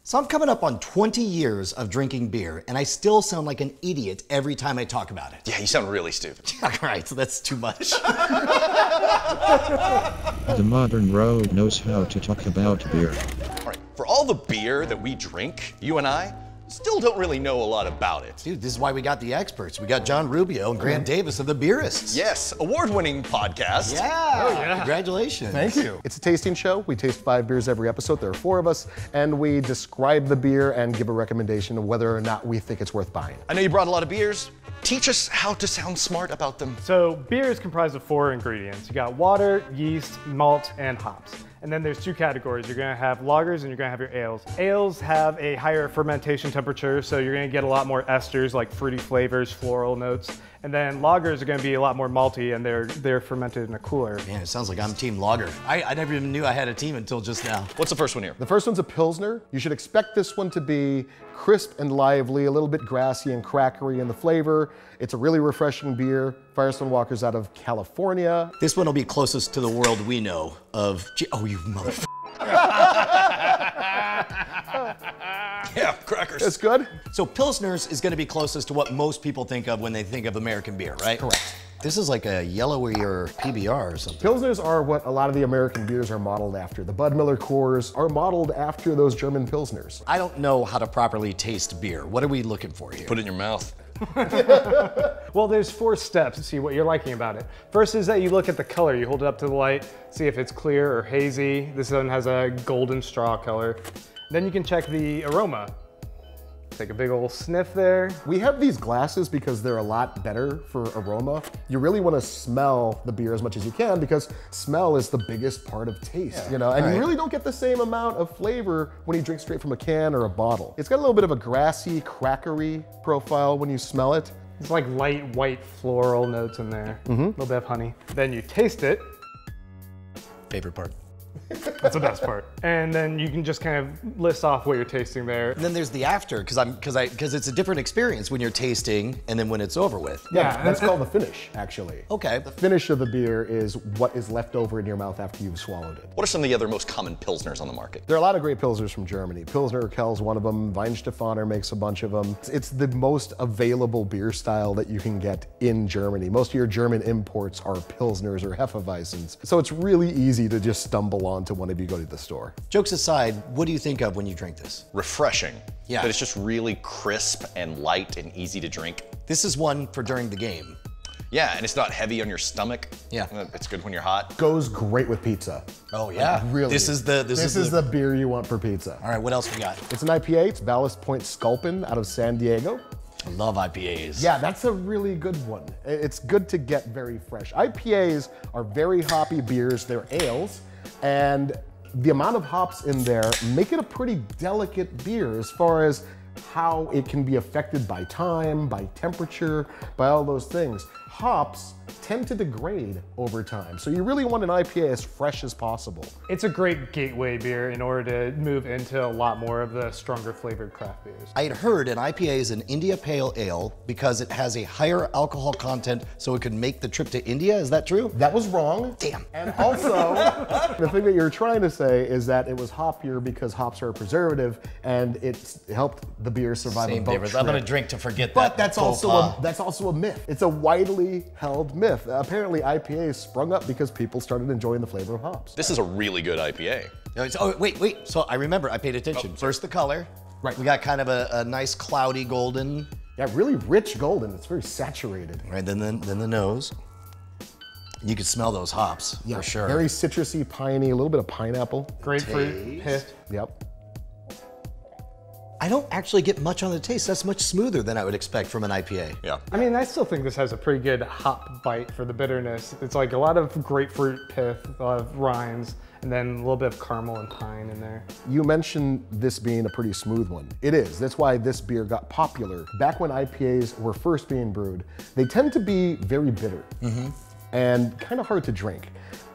So I'm coming up on 20 years of drinking beer, and I still sound like an idiot every time I talk about it. Yeah, you sound really stupid. Right, so that's too much. The modern rogue knows how to talk about beer. All right, for all the beer that we drink, you and I still don't really know a lot about it. Dude, this is why we got the experts. We got John Rubio and Grant Davis of the Beerists. Yes, award-winning podcast. Yeah. Oh, yeah. Congratulations. Thank you. It's a tasting show. We taste 5 beers every episode. There are 4 of us, and we describe the beer and give a recommendation of whether or not we think it's worth buying. I know you brought a lot of beers. Teach us how to sound smart about them. So beer is comprised of 4 ingredients. You got water, yeast, malt, and hops. And then there's 2 categories. You're gonna have lagers and you're gonna have your ales. Ales have a higher fermentation temperature, so you're gonna get a lot more esters like fruity flavors, floral notes. And then lagers are gonna be a lot more malty and they're fermented in a cooler. Man, it sounds like I'm team lager. I never even knew I had a team until just now. What's the first one here? The first one's a Pilsner. You should expect this one to be crisp and lively, a little bit grassy and crackery in the flavor. It's a really refreshing beer. Firestone Walker's out of California. This one will be closest to the world we know of. Oh, you motherfucker. Yeah, crackers. It's good. So Pilsners is gonna be closest to what most people think of when they think of American beer, right? Correct. This is like a yellowier PBR or something. Pilsners are what a lot of the American beers are modeled after. The Bud Miller Coors are modeled after those German Pilsners. I don't know how to properly taste beer. What are we looking for here? Put it in your mouth. Well, there's 4 steps to see what you're liking about it. First is that you look at the color. You hold it up to the light, see if it's clear or hazy. This one has a golden straw color. Then you can check the aroma. Take a big old sniff there. We have these glasses because they're a lot better for aroma. You really want to smell the beer as much as you can because smell is the biggest part of taste, you know? And you really don't get the same amount of flavor when you drink straight from a can or a bottle. It's got a little bit of a grassy, crackery profile when you smell it. It's like light white floral notes in there. A little bit of honey. Then you taste it. Favorite part. That's the best part. And then you can just kind of list off what you're tasting there. And then there's the after, because it's a different experience when you're tasting and then when it's over with. Yeah, that's called the finish, actually. Okay. The finish of the beer is what is left over in your mouth after you've swallowed it. What are some of the other most common Pilsners on the market? There are a lot of great Pilsners from Germany. Pilsner Urquell's one of them. Weihenstephaner makes a bunch of them. It's the most available beer style that you can get in Germany. Most of your German imports are Pilsners or Hefeweizens. So it's really easy to just stumble onto one if you go to the store. Jokes aside, what do you think of when you drink this? Refreshing. Yeah. That it's just really crisp and light and easy to drink. This is one for during the game. Yeah, and it's not heavy on your stomach. Yeah. It's good when you're hot. Goes great with pizza. Oh yeah. Like, really. This is the beer you want for pizza. All right, what else we got? It's an IPA. It's Ballast Point Sculpin out of San Diego. I love IPAs. Yeah, that's a really good one. It's good to get very fresh. IPAs are very hoppy beers. They're ales, and the amount of hops in there make it a pretty delicate beer as far as how it can be affected by time, by temperature, by all those things. Hops tend to degrade over time, so you really want an IPA as fresh as possible. It's a great gateway beer in order to move into a lot more of the stronger flavored craft beers. I had heard an IPA is an India Pale Ale because it has a higher alcohol content so it could make the trip to India. Is that true? That was wrong. Damn. And also, the thing that you're trying to say is that it was hoppier because hops are a preservative and it helped the beer survive a boat trip. I'm gonna drink to forget But that. that's also a myth. It's a widely held myth. Apparently IPAs sprung up because people started enjoying the flavor of hops. This is a really good IPA. Oh, wait. So I remember, I paid attention. First the color. Right. We got kind of a nice cloudy golden. Yeah, really rich golden. It's very saturated. Right, then the nose. You can smell those hops, Yeah, for sure. very citrusy, piney, a little bit of pineapple. Grapefruit pith. Yep. I don't actually get much on the taste. That's much smoother than I would expect from an IPA. Yeah. I mean, I still think this has a pretty good hop bite for the bitterness. It's like a lot of grapefruit pith, a lot of rinds, and then a little bit of caramel and pine in there. You mentioned this being a pretty smooth one. It is. That's why this beer got popular. Back when IPAs were first being brewed, they tend to be very bitter and kind of hard to drink.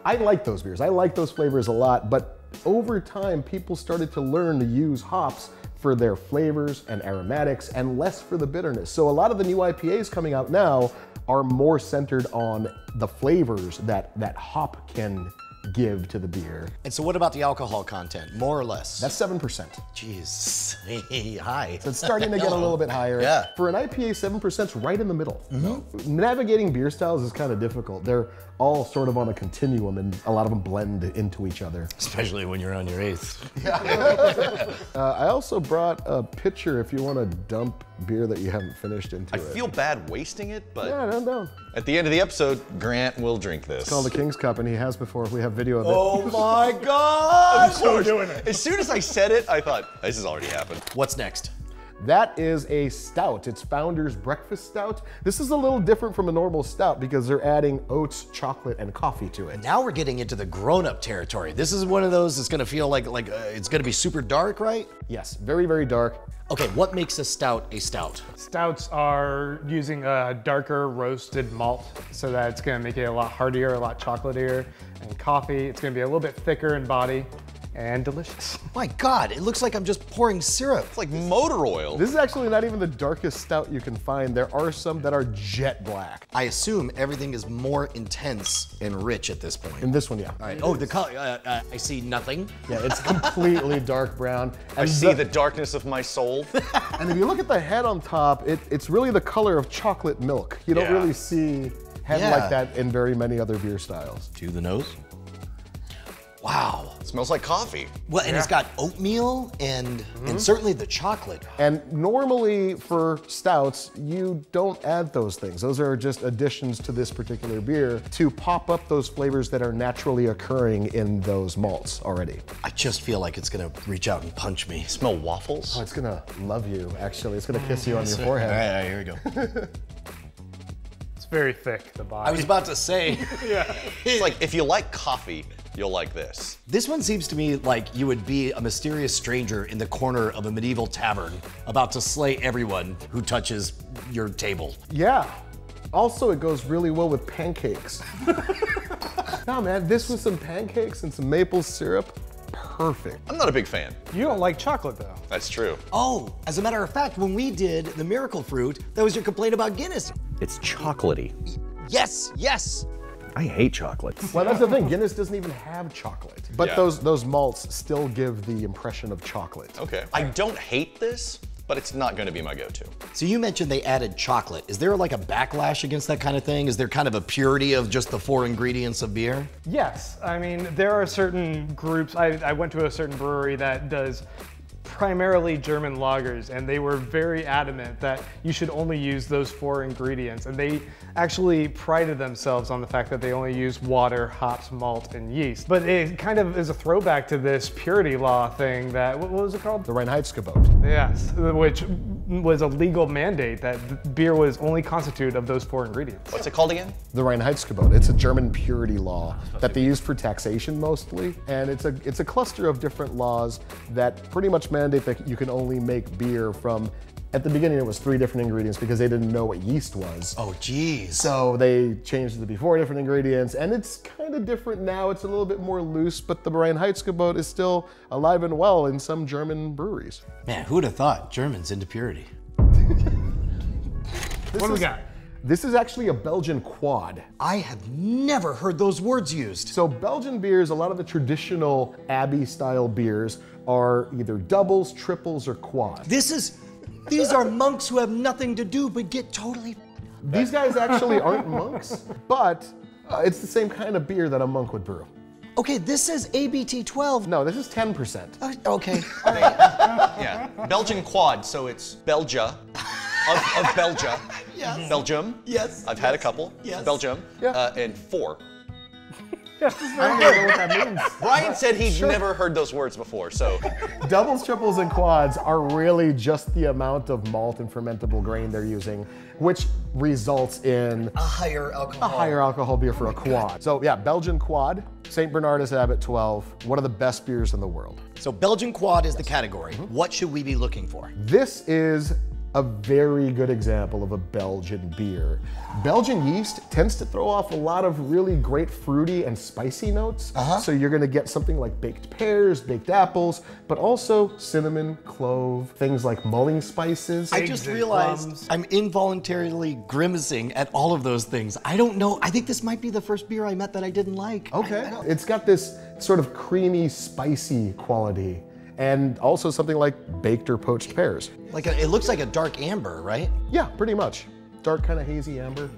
I like those beers. I like those flavors a lot, but over time, people started to learn to use hops for their flavors and aromatics and less for the bitterness. So a lot of the new IPAs coming out now are more centered on the flavors that hop can give to the beer. And so what about the alcohol content, more or less? That's 7%. Jeez, high. So it's starting to get a little bit higher. Yeah. For an IPA, 7% is right in the middle. Navigating beer styles is kind of difficult. They're all sort of on a continuum, and a lot of them blend into each other. Especially when you're on your 8th. I also brought a pitcher if you want to dump beer that you haven't finished into it. I feel bad wasting it, but Yeah, no. at the end of the episode, Grant will drink this. It's called the King's Cup, and he has before. We have video of it. Oh my God! I'm so doing it. As soon as I said it, I thought, this has already happened. What's next? That is a stout. It's Founder's Breakfast Stout. This is a little different from a normal stout because they're adding oats, chocolate, and coffee to it. Now we're getting into the grown-up territory. This is one of those that's gonna feel like it's gonna be super dark, right? Yes, very, very dark. Okay, what makes a stout a stout? Stouts are using a darker roasted malt, so that it's gonna make it a lot heartier, a lot chocolatier. And coffee, it's gonna be a little bit thicker in body and delicious. My God, it looks like I'm just pouring syrup. It's like motor oil. This is actually not even the darkest stout you can find. There are some that are jet black. I assume everything is more intense and rich at this point. In this one, yeah. All right. Oh, the color. I see nothing. Yeah, it's completely dark brown. I see the darkness of my soul. And if you look at the head on top, it's really the color of chocolate milk. You don't Yeah. really see head Yeah. like that in very many other beer styles. To the nose. Wow. It smells like coffee. Well, and it's got oatmeal and certainly the chocolate. And normally for stouts, you don't add those things. Those are just additions to this particular beer to pop up those flavors that are naturally occurring in those malts already. I just feel like it's gonna reach out and punch me. Smell waffles. Oh, it's gonna love you, actually. It's gonna kiss you on your All forehead. right, here we go. It's very thick, the body. I was about to say. It's like, if you like coffee, you'll like this. This one seems to me like you would be a mysterious stranger in the corner of a medieval tavern about to slay everyone who touches your table. Yeah. Also, it goes really well with pancakes. No, man, this with some pancakes and some maple syrup, perfect. I'm not a big fan. You don't like chocolate though. That's true. Oh, as a matter of fact, when we did the miracle fruit, that was your complaint about Guinness. It's chocolatey. Yes, yes. I hate chocolate. Well, that's the thing. Guinness doesn't even have chocolate. But Yeah. those malts still give the impression of chocolate. Okay. I don't hate this, but it's not gonna be my go-to. So you mentioned they added chocolate. Is there like a backlash against that kind of thing? Is there kind of a purity of just the 4 ingredients of beer? Yes, I mean, there are certain groups. I went to a certain brewery that does primarily German lagers, and they were very adamant that you should only use those 4 ingredients. And they actually prided themselves on the fact that they only use water, hops, malt, and yeast. But it kind of is a throwback to this purity law thing that, what was it called? The Reinheitsgebot. Yes, which was a legal mandate that beer was only constituted of those 4 ingredients. What's it called again? The Reinheitsgebot. It's a German purity law that they use for taxation mostly. And it's a cluster of different laws that pretty much mandate that you can only make beer from, at the beginning it was 3 different ingredients because they didn't know what yeast was. Oh, geez. So they changed it to be 4 different ingredients, and it's kind of different now. It's a little bit more loose, but the Reinheitsgebot is still alive and well in some German breweries. Man, who'd have thought Germans into purity? What do we got? This is actually a Belgian quad. I have never heard those words used. So Belgian beers, a lot of the traditional Abbey style beers are either doubles, triples, or quads. These are monks who have nothing to do but get totally. These guys actually aren't monks, but it's the same kind of beer that a monk would brew. Okay, this says ABT 12. No, this is 10%. Okay. Yeah. Belgian quad, so it's Belgia. Of Belgia. Yes. Belgium. Yes. I've had a couple. Yes. Belgium. Yeah. And 4. Yes, this is I don't know what that means. Brian said he'd never heard those words before, so. Doubles, triples, and quads are really just the amount of malt and fermentable grain they're using, which results in A higher alcohol. a higher alcohol beer for a quad. So yeah, Belgian quad, St. Bernardus Abbot 12, one of the best beers in the world. So Belgian quad is the category. What should we be looking for? This is a very good example of a Belgian beer. Belgian yeast tends to throw off a lot of really great fruity and spicy notes. So you're gonna get something like baked pears, baked apples, but also cinnamon, clove, things like mulling spices. I just realized I'm involuntarily grimacing at all of those things. I don't know. I think this might be the first beer I met that I didn't like. Okay. It's got this sort of creamy, spicy quality, and also something like baked or poached pears. Like it looks like a dark amber, right? Yeah, pretty much. Dark, kind of hazy amber.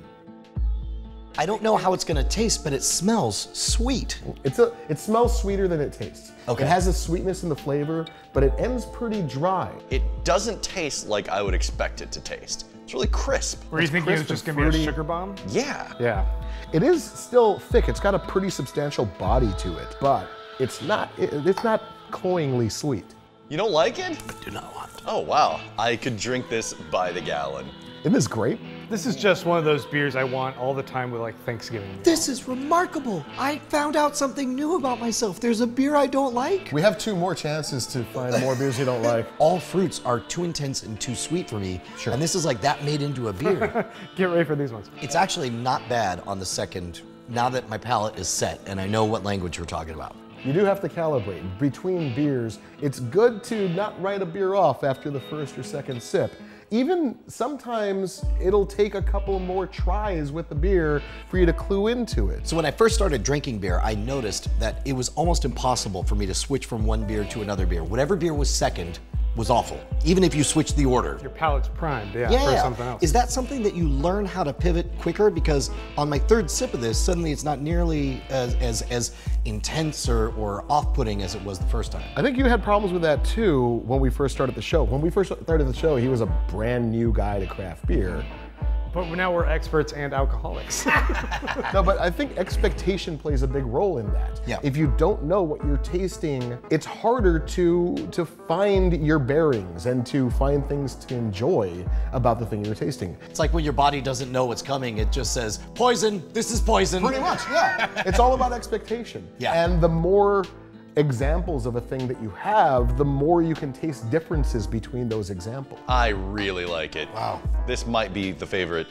I don't know how it's gonna taste, but it smells sweet. It smells sweeter than it tastes. Okay. It has a sweetness in the flavor, but it ends pretty dry. It doesn't taste like I would expect it to taste. It's really crisp. Were you thinking it was just gonna be a fruity. sugar bomb? Yeah. Yeah. It is still thick. It's got a pretty substantial body to it, but it's not cloyingly sweet. You don't like it? I do not want. Oh, wow. I could drink this by the gallon. Isn't this great? This is just one of those beers I want all the time with like Thanksgiving. This is remarkable. I found out something new about myself. There's a beer I don't like. We have 2 more chances to find more beers you don't like. All fruits are too intense and too sweet for me. Sure. And this is like that made into a beer. Get ready for these ones. It's actually not bad on the second, now that my palate is set and I know what language we're talking about. You do have to calibrate. Between beers, it's good to not write a beer off after the first or second sip. Even sometimes it'll take a couple more tries with the beer for you to clue into it. So when I first started drinking beer, I noticed that it was almost impossible for me to switch from one beer to another beer. Whatever beer was second was awful, even if you switched the order. Your palate's primed, for something else. Is that something that you learn how to pivot quicker? Because on my third sip of this, suddenly it's not nearly as intense or off-putting as it was the first time. I think you had problems with that too when we first started the show. When we first started the show, he was a brand new guy to craft beer. But now we're experts and alcoholics. No, but I think expectation plays a big role in that. Yeah. If you don't know what you're tasting, it's harder to find your bearings and to find things to enjoy about the thing you're tasting. It's like when your body doesn't know what's coming, it just says, poison, this is poison. Pretty much, yeah. It's all about expectation. Yeah. And the more examples of a thing that you have, the more you can taste differences between those examples. I really like it. Wow. This might be the favorite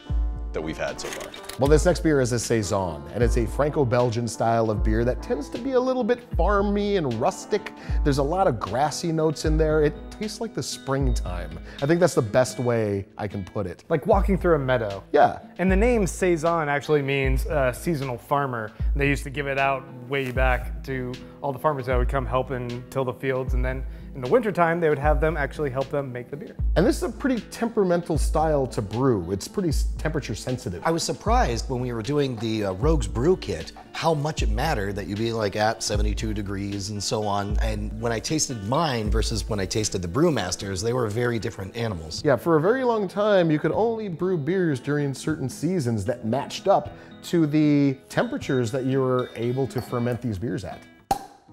that we've had so far. Well, this next beer is a Saison, and it's a Franco-Belgian style of beer that tends to be a little bit farmy and rustic. There's a lot of grassy notes in there. It tastes like the springtime. I think that's the best way I can put it. Like walking through a meadow. Yeah. And the name Saison actually means seasonal farmer. They used to give it out way back to all the farmers that would come help and till the fields, and then in the wintertime, they would have them actually help them make the beer. And this is a pretty temperamental style to brew. It's pretty temperature sensitive. I was surprised when we were doing the Rogue's Brew Kit how much it mattered that you be like at 72 degrees and so on. And when I tasted mine versus when I tasted the Brewmasters, they were very different animals. Yeah, for a very long time, you could only brew beers during certain seasons that matched up to the temperatures that you were able to ferment these beers at.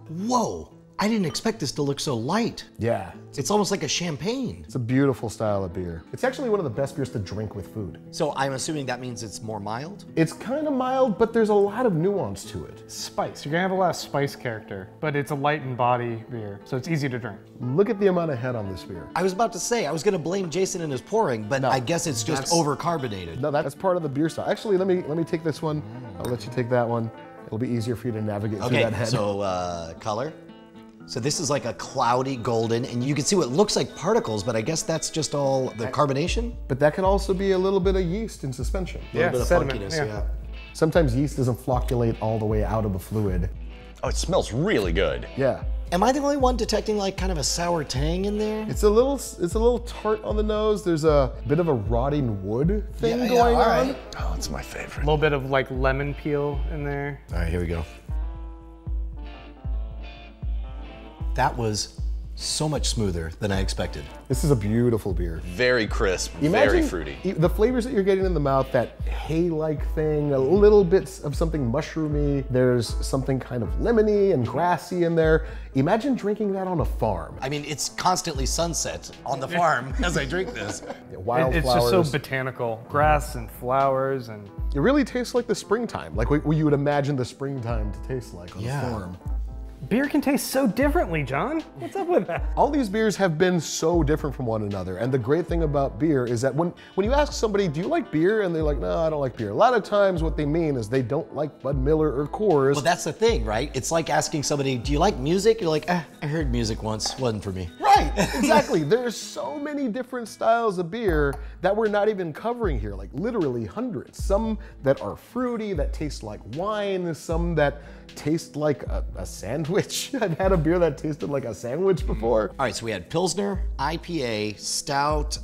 Whoa, I didn't expect this to look so light. Yeah. It's almost like a champagne. It's a beautiful style of beer. It's actually one of the best beers to drink with food. So I'm assuming that means it's more mild? It's kind of mild, but there's a lot of nuance to it. Spice. You're gonna have a lot of spice character, but it's a light in body beer, so it's easy to drink. Look at the amount of head on this beer. I was about to say, I was gonna blame Jason and his pouring, but No, I guess it's just over-carbonated. No, that's part of the beer style. Actually, let me take this one. I'll let you take that one. It'll be easier for you to navigate through that Okay, head. so color. So this is like a cloudy golden, and you can see what looks like particles, but I guess that's just all the carbonation? But that can also be a little bit of yeast in suspension. A little bit of sediment, funkiness, yeah. yeah. Sometimes yeast doesn't flocculate all the way out of the fluid. Oh, it smells really good. Yeah. Am I the only one detecting like kind of a sour tang in there? It's a little tart on the nose. There's a bit of a rotting wood thing Yeah, going all on. right. Oh, it's my favorite. A little bit of like lemon peel in there. All right, here we go. That was so much smoother than I expected. This is a beautiful beer. Very crisp, very fruity. The flavors that you're getting in the mouth, that hay-like thing, a little bit of something mushroomy. There's something kind of lemony and grassy in there. Imagine drinking that on a farm. I mean, it's constantly sunset on the farm as I drink this. Wildflowers. It's just so botanical. Grass and flowers and... It really tastes like the springtime, like what you would imagine the springtime to taste like on a farm. Beer can taste so differently, John. What's up with that? All these beers have been so different from one another. And the great thing about beer is that when you ask somebody, do you like beer? And they're like, no, I don't like beer. A lot of times what they mean is they don't like Bud Miller or Coors. Well, that's the thing, right? It's like asking somebody, do you like music? You're like, I heard music once, wasn't for me. Right, exactly. There's so many different styles of beer that we're not even covering here, like literally hundreds. Some that are fruity, that taste like wine, some that taste like a sandwich. I've had a beer that tasted like a sandwich before. All right, so we had Pilsner, IPA, Stout,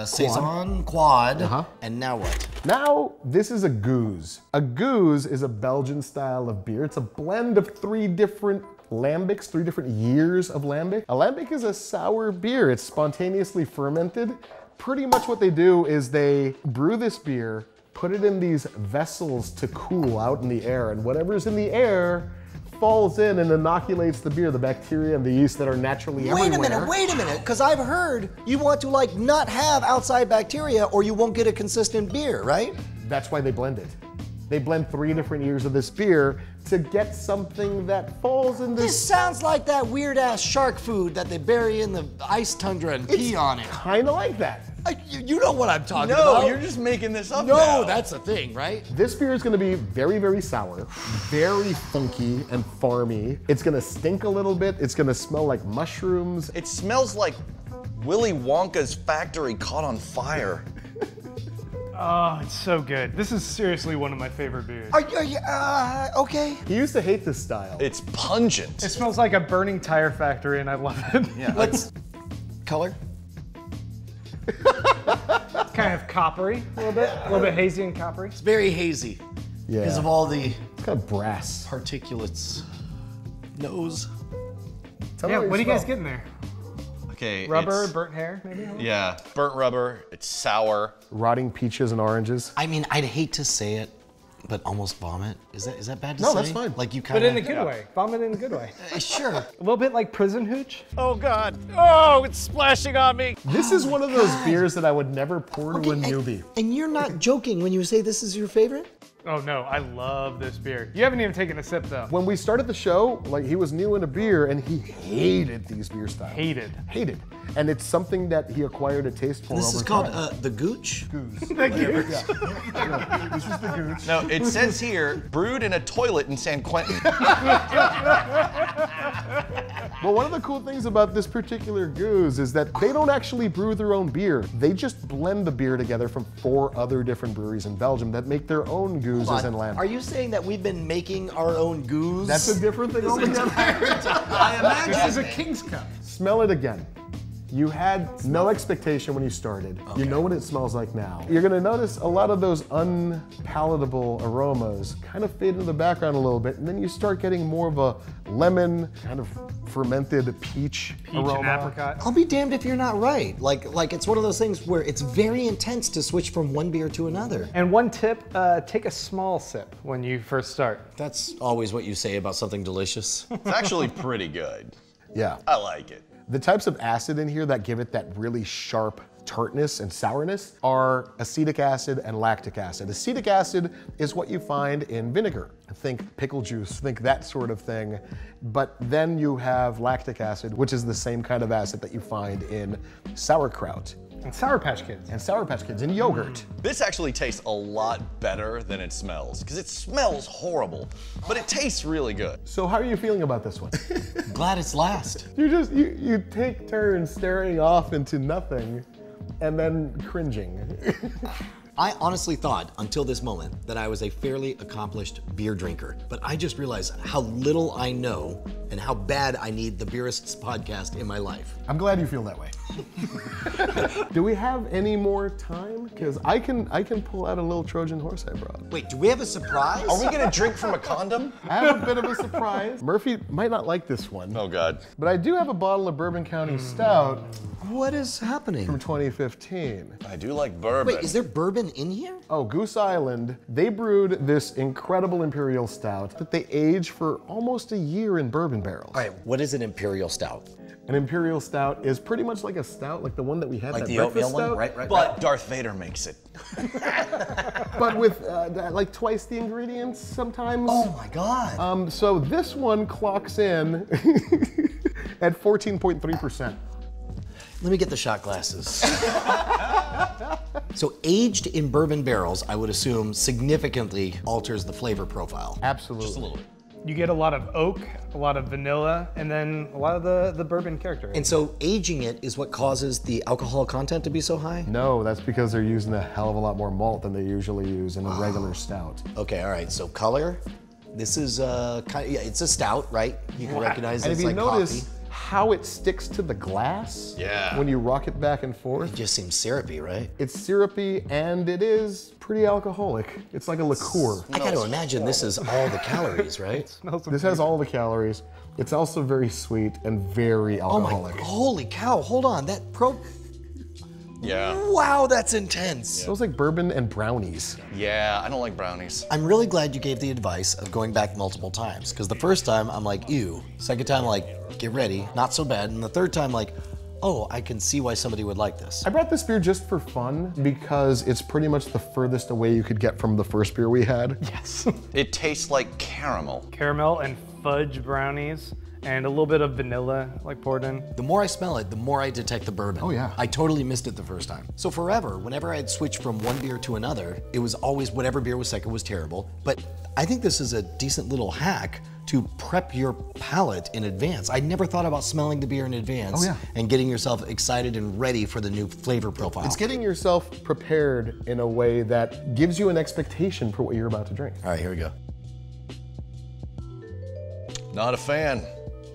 Saison, Quad, and now what? Now, this is a goose. A goose is a Belgian style of beer. It's a blend of 3 different lambics, 3 different years of lambic. A lambic is a sour beer. It's spontaneously fermented. Pretty much what they do is they brew this beer, put it in these vessels to cool out in the air, and whatever's in the air falls in and inoculates the beer, the bacteria and the yeast that are naturally everywhere. Wait a minute, because I've heard you want to like not have outside bacteria or you won't get a consistent beer, right? That's why they blend it. They blend 3 different years of this beer to get something that falls in This sounds like that weird ass shark food that they bury in the ice tundra and pee on it. Kinda like that. You know what I'm talking about. No, you're just making this up No, now. that's a thing, right? This beer is gonna be very, very sour, very funky and farmy. It's gonna stink a little bit. It's gonna smell like mushrooms. It smells like Willy Wonka's factory caught on fire. Oh, it's so good. This is seriously one of my favorite beers. Are you, okay? He used to hate this style. It's pungent. It smells like a burning tire factory and I love it. Yeah. Let's, color? It's kind of coppery, a little bit hazy and coppery. It's very hazy. Yeah. Because of all the It's kind of brass. particulates. Nose. Tell me Yeah, what do you guys smell. get in there? Okay. Rubber, it's- burnt hair, maybe? Yeah, burnt rubber. It's sour. Rotting peaches and oranges. I mean, I'd hate to say it, but almost vomit. Is that bad to No, say? that's fine. Like you kind But of. in a good way. Vomit in a good way. Sure. A little bit like prison hooch. Oh God. Oh, it's splashing on me. This is one of those beers that I would never pour to a Okay, newbie. and you're not joking when you say this is your favorite? Oh no, I love this beer. You haven't even taken a sip though. When we started the show, like he was new into beer and he hated these beer styles. Hated. Hated. And it's something that he acquired a taste for This over is called time. the Gooch. Goose. Thank you. Yeah, this is the goose. No, it says here, brewed in a toilet in San Quentin. Well, one of the cool things about this particular goose is that they don't actually brew their own beer. They just blend the beer together from 4 other different breweries in Belgium that make their own gooses and lamb. Are you saying that we've been making our own goose? That's a different thing altogether. I imagine. This is a King's Cup. Smell it again. You had no expectation when you started. You know what it smells like now. You're gonna notice a lot of those unpalatable aromas kind of fade into the background a little bit, and then you start getting more of a lemon, kind of fermented peach aroma. And apricot. I'll be damned if you're not right. Like it's one of those things where it's very intense to switch from one beer to another. And one tip, take a small sip when you first start. That's always what you say about something delicious. It's actually pretty good. Yeah. I like it. The types of acid in here that give it that really sharp tartness and sourness are acetic acid and lactic acid. Acetic acid is what you find in vinegar. Think pickle juice, think that sort of thing. But then you have lactic acid, which is the same kind of acid that you find in sauerkraut And Sour Patch Kids. and Sour Patch Kids and yogurt. This actually tastes a lot better than it smells, because it smells horrible, but it tastes really good. So how are you feeling about this one? Glad it's last. You take turns staring off into nothing and then cringing. I honestly thought until this moment that I was a fairly accomplished beer drinker, but I just realized how little I know and how bad I need the Beerists podcast in my life. I'm glad you feel that way. Do we have any more time? Because I can pull out a little Trojan horse I brought. Wait, do we have a surprise? Are we gonna drink from a condom? I have a bit of a surprise. Murphy might not like this one, Oh God. but I do have a bottle of Bourbon County Stout What is happening? from 2015. I do like bourbon. Wait, is there bourbon in here? Oh, Goose Island, they brewed this incredible imperial stout that they aged for almost a year in bourbon barrels. All right, what is an imperial stout? An imperial stout is pretty much like a stout, like the one that we had, Like that the breakfast oatmeal stout, one, right? But Darth Vader makes it. but with like twice the ingredients sometimes. Oh my God. So this one clocks in at 14.3%. Let me get the shot glasses. So aged in bourbon barrels, I would assume significantly alters the flavor profile. Absolutely. Just a little bit. You get a lot of oak, a lot of vanilla, and then a lot of the bourbon character. And so aging it is what causes the alcohol content to be so high? No, that's because they're using a hell of a lot more malt than they usually use in a regular stout. Okay, all right, so color. This is it's a stout, right? You can recognize And it's if you like notice coffee. how it sticks to the glass Yeah. when you rock it back and forth, It just seems syrupy, right? it's syrupy and it is pretty alcoholic. It's like a liqueur. I gotta imagine this is all the calories, right? This has all the calories. It's also very sweet and very Oh my, alcoholic. holy cow, hold on, Yeah. wow, that's intense. Smells like bourbon and brownies. Yeah, I don't like brownies. I'm really glad you gave the advice of going back multiple times, because the first time I'm like, ew. Second time, like, get ready, not so bad. And the third time, like, oh, I can see why somebody would like this. I brought this beer just for fun because it's pretty much the furthest away you could get from the first beer we had. Yes. It tastes like caramel. Caramel and fudge brownies, and a little bit of vanilla, like poured in. The more I smell it, the more I detect the bourbon. Oh, yeah. I totally missed it the first time. So forever, whenever I'd switch from one beer to another, it was always whatever beer was second was terrible. But I think this is a decent little hack to prep your palate in advance. I never thought about smelling the beer in advance and getting yourself excited and ready for the new flavor profile. It's getting yourself prepared in a way that gives you an expectation for what you're about to drink. All right, here we go. Not a fan.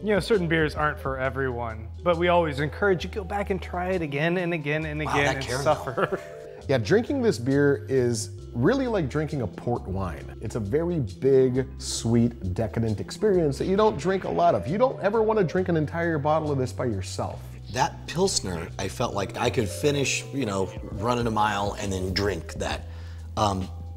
You know, certain beers aren't for everyone, but we always encourage you to go back and try it again and again and again that and caramel. suffer. Yeah, drinking this beer is really like drinking a port wine. It's a very big, sweet, decadent experience that you don't drink a lot of. You don't ever want to drink an entire bottle of this by yourself. That Pilsner, I felt like I could finish, you know, running a mile and then drink that.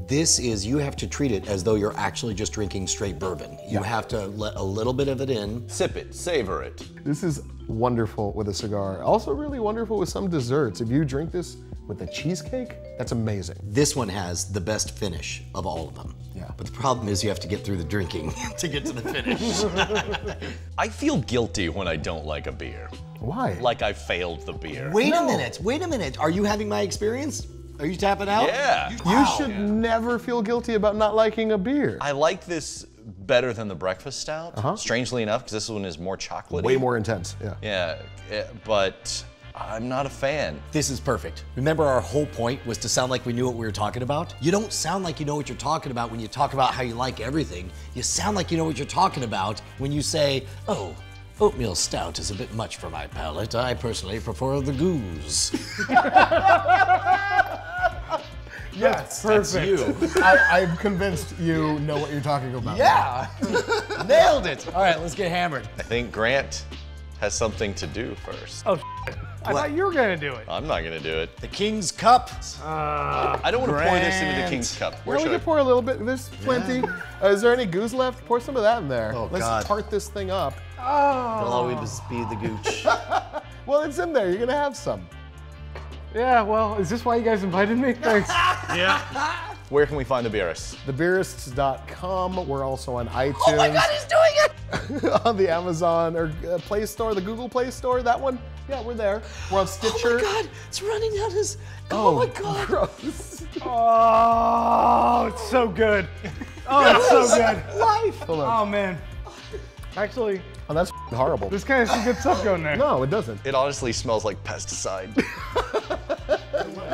This is, you have to treat it as though you're actually just drinking straight bourbon. You have to let a little bit of it in. Sip it, savor it. This is wonderful with a cigar. Also really wonderful with some desserts. If you drink this with a cheesecake, that's amazing. This one has the best finish of all of them. Yeah. But the problem is you have to get through the drinking to get to the finish. I feel guilty when I don't like a beer. Why? Like I failed the beer. Wait a minute. Are you having my experience? Are you tapping out? Yeah. You should never feel guilty about not liking a beer. I like this better than the breakfast stout, strangely enough, because this one is more chocolatey. Way more intense, Yeah, but I'm not a fan. This is perfect. Remember, our whole point was to sound like we knew what we were talking about? You don't sound like you know what you're talking about when you talk about how you like everything. You sound like you know what you're talking about when you say, oh, oatmeal stout is a bit much for my palate. I personally prefer the goose. Yes, perfect. That's you. I'm convinced you know what you're talking about. Yeah, nailed it. All right, let's get hammered. I think Grant has something to do first. Oh, I thought you were gonna do it. I'm not gonna do it. The King's Cup. I don't want to pour this into the King's Cup. Where Well, we should I can pour a little bit. There's plenty. Is there any goose left? Pour some of that in there. Oh, Let's God. tart this thing up. It'll always be the gooch. Well, it's in there. You're gonna have some. Yeah, well, is this why you guys invited me? Thanks. Where can we find the Beerists? Thebeerists.com. We're also on iTunes. Oh my God, he's doing it! On the Amazon or Play Store, the Google Play Store, that one. Yeah, we're there. We're on Stitcher. Oh my God, it's running down his. Oh my God. Gross. Oh, it's so good. Oh, it's so good. Life. Hold on. Oh man. Actually, Oh, that's horrible. there's kind of some good stuff going there. No, it doesn't. It honestly smells like pesticide.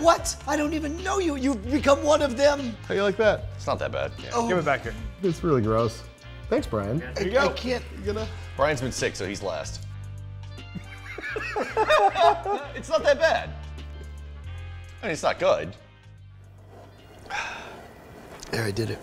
What? I don't even know you. You've become one of them. How you like that? It's not that bad. Yeah. Give it back here. It's really gross. Thanks, Brian. Here you go. I can't. You gonna? Brian's been sick, so he's last. It's not that bad. I mean, it's not good. There, I did it.